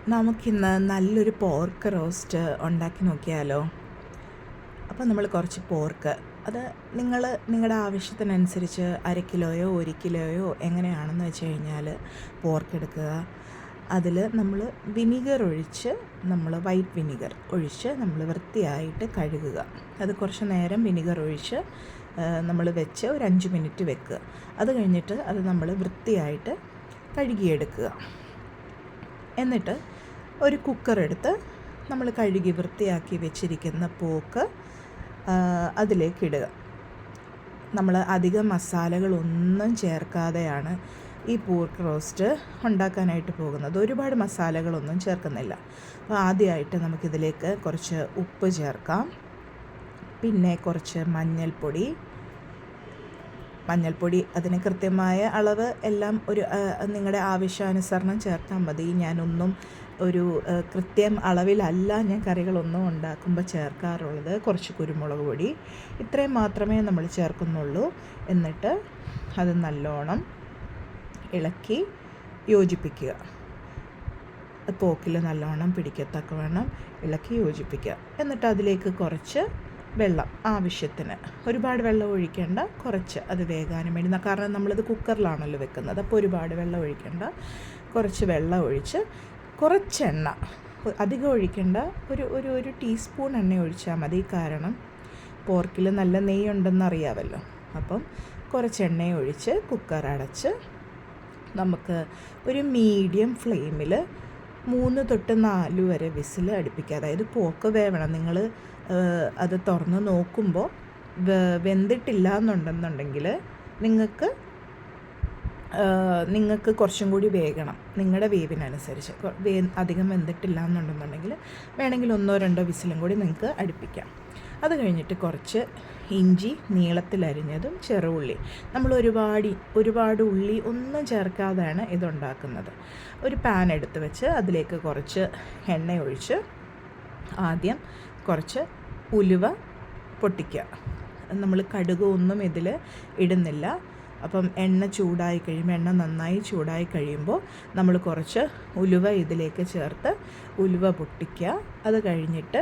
നമുക്കിന്ന് നല്ലൊരു pork roast ഉണ്ടാക്കി നോക്കിയാലോ. അപ്പോൾ നമ്മൾ കുറച്ച് പോർക്ക്, അത് നിങ്ങളുടെ ആവശ്യത്തിനനുസരിച്ച് 1/2 കിലോയോ 1 കിലോയോ എങ്ങനെയാണെന്ന് വെച്ച് കഴിഞ്ഞാൽ പോർക്ക് എടുക്കുക. അതിൽ നമ്മൾ വൈറ്റ് വിനിഗർ ഒഴിച്ച് നമ്മൾ വൃത്തിയായിട്ട് കഴുകുക. അത് കുറച്ച് നേരം വിനിഗർ ഒഴിച്ച് നമ്മൾ വെച്ച് ഒരു 5 മിനിറ്റ് വെക്കുക. അത് കഴിഞ്ഞിട്ട് അത് നമ്മൾ വൃത്തിയായിട്ട് കഴുകിയെടുക്കുക. എന്നിട്ട് ഒരു കുക്കറെടുത്ത് നമ്മൾ കഴുകി വൃത്തിയാക്കി വെച്ചിരിക്കുന്ന പോക്ക് അതിലേക്കിടുക. നമ്മൾ അധികം മസാലകളൊന്നും ചേർക്കാതെയാണ് ഈ പോർക്ക് റോസ്റ്റ് ഉണ്ടാക്കാനായിട്ട് പോകുന്നത്. ഒരുപാട് മസാലകളൊന്നും ചേർക്കുന്നില്ല. അപ്പോൾ ആദ്യമായിട്ട് നമുക്കിതിലേക്ക് കുറച്ച് ഉപ്പ് ചേർക്കാം. പിന്നെ കുറച്ച് മഞ്ഞൾപ്പൊടി അതിന് കൃത്യമായ അളവ് എല്ലാം നിങ്ങളുടെ ആവശ്യാനുസരണം ചേർത്താൽ മതി. ഞാനൊന്നും ഒരു കൃത്യം അളവിലല്ല ഞാൻ കറികളൊന്നും ഉണ്ടാക്കുമ്പോൾ ചേർക്കാറുള്ളത്. കുറച്ച് കുരുമുളക് പൊടി, ഇത്രയും മാത്രമേ നമ്മൾ ചേർക്കുന്നുള്ളൂ. എന്നിട്ട് അത് നല്ലോണം ഇളക്കി യോജിപ്പിക്കുക. പോക്കിൽ നല്ലോണം പിടിക്കത്തക്കവണ്ണം ഇളക്കി യോജിപ്പിക്കുക. എന്നിട്ട് അതിലേക്ക് കുറച്ച് വെള്ളം ആവശ്യത്തിന്, ഒരുപാട് വെള്ളം ഒഴിക്കേണ്ട, കുറച്ച് അത് വേകാനും വേണ്ടി, കാരണം നമ്മളിത് കുക്കറിലാണല്ലോ വെക്കുന്നത്. അപ്പോൾ ഒരുപാട് വെള്ളം ഒഴിക്കേണ്ട, കുറച്ച് വെള്ളം ഒഴിച്ച് കുറച്ച് എണ്ണ, അധികം ഒഴിക്കേണ്ട, ഒരു ടീസ്പൂൺ എണ്ണ ഒഴിച്ചാൽ മതി. കാരണം പോർക്കിൽ നല്ല നെയ്യുണ്ടെന്ന് അറിയാമല്ലോ. അപ്പം കുറച്ച് എണ്ണ ഒഴിച്ച് കുക്കർ അടച്ച് നമുക്ക് ഒരു മീഡിയം ഫ്ലെയിമിൽ 3 തൊട്ട് 4 വരെ വിസിൽ അടുപ്പിക്കുക. അതായത് പോക്ക് വേവണം. നിങ്ങൾ അത് തുറന്ന് നോക്കുമ്പോൾ വെന്തിട്ടില്ല എന്നുണ്ടെന്നുണ്ടെങ്കിൽ നിങ്ങൾക്ക് കുറച്ചും കൂടി വേകണം. നിങ്ങളുടെ വേവിനനുസരിച്ച് അധികം വെന്തിട്ടില്ല എന്നുണ്ടെന്നുണ്ടെങ്കിൽ വേണമെങ്കിൽ 1-2 വിസിലും കൂടി നിങ്ങൾക്ക് അടുപ്പിക്കാം. അത് കഴിഞ്ഞിട്ട് കുറച്ച് ഇഞ്ചി നീളത്തിലരിഞ്ഞതും ചെറുള്ളി, നമ്മൾ ഒരുപാട് ഉള്ളി ഒന്നും ചേർക്കാതെയാണ് ഇതുണ്ടാക്കുന്നത്. ഒരു പാൻ എടുത്ത് വെച്ച് അതിലേക്ക് കുറച്ച് എണ്ണ ഒഴിച്ച് ആദ്യം കുറച്ച് ഉലുവ പൊട്ടിക്കുക. നമ്മൾ കടുക് ഒന്നും ഇതിൽ ഇടുന്നില്ല. അപ്പം എണ്ണ നന്നായി ചൂടായി കഴിയുമ്പോൾ നമ്മൾ കുറച്ച് ഉലുവ ഇതിലേക്ക് ചേർത്ത് ഉലുവ പൊട്ടിക്കുക. അത് കഴിഞ്ഞിട്ട്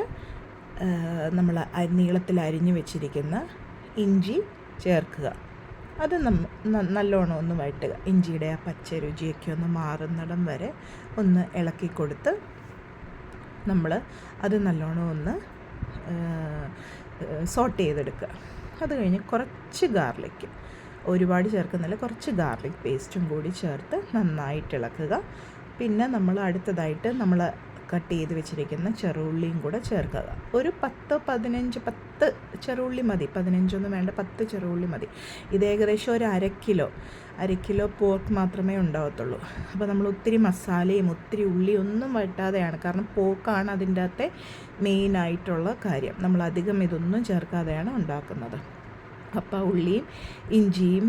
നമ്മൾ നീളത്തിൽ അരിഞ്ഞു വെച്ചിരിക്കുന്ന ഇഞ്ചി ചേർക്കുക. അത് നല്ലോണം ഒന്ന് വഴറ്റുക. ഇഞ്ചിയുടെ ആ പച്ച രുചിയൊക്കെ ഒന്ന് മാറുന്നിടം വരെ ഒന്ന് ഇളക്കി കൊടുത്ത് നമ്മൾ അത് നല്ലോണം ഒന്ന് സോട്ട് ചെയ്തെടുക്കുക. അത് കഴിഞ്ഞ് കുറച്ച് ഗാർലിക്, ഒരുപാട് ചേർക്കുന്നില്ല, കുറച്ച് ഗാർലിക് പേസ്റ്റും കൂടി ചേർത്ത് നന്നായിട്ട് ഇളക്കുക. പിന്നെ നമ്മൾ അടുത്തതായിട്ട് നമ്മൾ കട്ട് ചെയ്ത് വെച്ചിരിക്കുന്ന ചെറുള്ളിയും കൂടെ ചേർക്കുക. ഒരു 10 ചെറുള്ളി മതി. 15 വേണ്ട, 10 ചെറുള്ളി മതി. ഇത് ഏകദേശം ഒരു 1/2 കിലോ പോർക്ക് മാത്രമേ ഉണ്ടാവത്തുള്ളൂ. അപ്പോൾ നമ്മൾ ഒത്തിരി മസാലയും ഒത്തിരി ഉള്ളി ഒന്നും വഴറ്റാതെയാണ്, കാരണം പോക്കാണ് അതിൻ്റെ അകത്തെ മെയിനായിട്ടുള്ള കാര്യം. നമ്മൾ അധികം ഇതൊന്നും ചേർക്കാതെയാണ് ഉണ്ടാക്കുന്നത്. അപ്പോൾ ഉള്ളിയും ഇഞ്ചിയും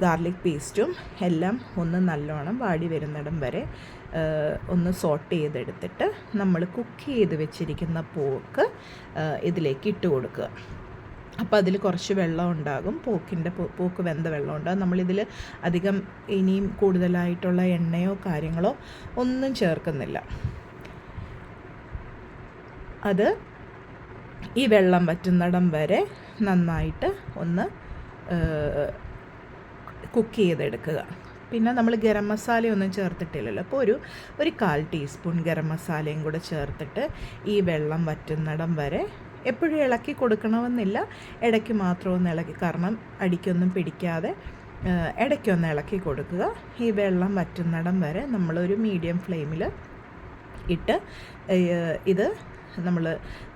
ഗാർലിക് പേസ്റ്റും എല്ലാം ഒന്ന് നല്ലോണം വാടി വരുന്നിടം വരെ ഒന്ന് സോട്ട് ചെയ്തെടുത്തിട്ട് നമ്മൾ കുക്ക് ചെയ്ത് വെച്ചിരിക്കുന്ന പോർക്ക് ഇതിലേക്ക് ഇട്ട് കൊടുക്കുക. അപ്പോൾ അതിൽ കുറച്ച് വെള്ളം ഉണ്ടാകും, പോക്ക് വെന്ത വെള്ളം ഉണ്ടാകും. നമ്മളിതിൽ അധികം ഇനിയും കൂടുതലായിട്ടുള്ള എണ്ണയോ കാര്യങ്ങളോ ഒന്നും ചേർക്കുന്നില്ല. അത് ഈ വെള്ളം വറ്റുന്നിടം വരെ നന്നായിട്ട് ഒന്ന് കുക്ക് ചെയ്തെടുക്കുക. പിന്നെ നമ്മൾ ഗരം മസാലയൊന്നും ചേർത്തിട്ടില്ലല്ലോ. അപ്പോൾ ഒരു 1/4 ടീസ്പൂൺ ഗരം മസാലയും കൂടെ ചേർത്തിട്ട് ഈ വെള്ളം വറ്റുന്നിടം വരെ എപ്പോഴും ഇളക്കി കൊടുക്കണമെന്നില്ല, ഇടയ്ക്ക് മാത്രം ഒന്ന് ഇളക്കി, കാരണം അടിക്കൊന്നും പിടിക്കാതെ ഇടയ്ക്കൊന്ന് ഇളക്കി കൊടുക്കുക. ഈ വെള്ളം വറ്റുന്നിടം വരെ നമ്മളൊരു മീഡിയം ഫ്ലെയിമിൽ ഇട്ട് ഇത്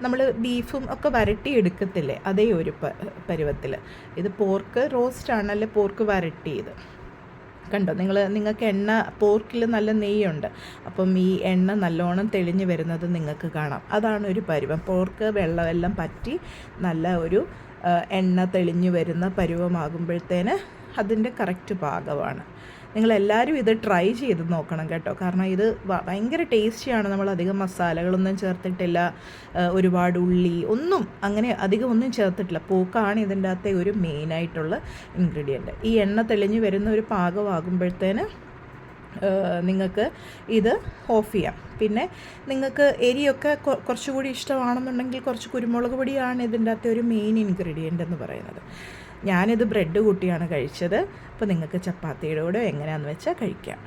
നമ്മൾ ബീഫും ഒക്കെ വരട്ടി എടുക്കത്തില്ലേ, അതേ ഒരു പരുവത്തിൽ. ഇത് പോർക്ക് റോസ്റ്റ് ആണല്ലേ, പോർക്ക് വരട്ടിയത്. കണ്ടോ, നിങ്ങൾക്ക് പോർക്കിൽ നല്ല നെയ്യുണ്ട്. അപ്പം ഈ എണ്ണ നല്ലോണം തെളിഞ്ഞ് വരുന്നത് നിങ്ങൾക്ക് കാണാം. അതാണ് ഒരു പരുവം. പോർക്ക് വെള്ളമെല്ലാം പറ്റി നല്ല ഒരു എണ്ണ തെളിഞ്ഞു വരുന്ന പരുവമാകുമ്പോഴത്തേന് അതിൻ്റെ കറക്റ്റ് പാകമാണ്. നിങ്ങളെല്ലാവരും ഇത് ട്രൈ ചെയ്ത് നോക്കണം കേട്ടോ. കാരണം ഇത് ഭയങ്കര ടേസ്റ്റിയാണ്. നമ്മൾ അധികം മസാലകളൊന്നും ചേർത്തിട്ടില്ല, ഒരുപാട് ഉള്ളി ഒന്നും അങ്ങനെ അധികം ഒന്നും ചേർത്തിട്ടില്ല. പോക്കാണ് ഇതിൻ്റെ അകത്തെ ഒരു മെയിനായിട്ടുള്ള ഇൻഗ്രീഡിയൻറ്റ്. ഈ എണ്ണ തെളിഞ്ഞ് വരുന്ന ഒരു പാകമാകുമ്പോഴത്തേന് നിങ്ങൾക്ക് ഇത് ഓഫ് ചെയ്യാം. പിന്നെ നിങ്ങൾക്ക് എരിയൊക്കെ കുറച്ചുകൂടി ഇഷ്ടമാണെന്നുണ്ടെങ്കിൽ കുറച്ച് കുരുമുളക് പൊടിയാണ് ഇതിൻ്റെ അകത്തെ ഒരു മെയിൻ ഇൻഗ്രീഡിയൻ്റ് എന്ന് പറയുന്നത്. ഞാനിത് ബ്രെഡ് കൂട്ടിയാണ് കഴിച്ചത്. അപ്പോൾ നിങ്ങൾക്ക് ചപ്പാത്തിയുടെ കൂടെ എങ്ങനെയാണെന്ന് വെച്ചാൽ കഴിക്കാം.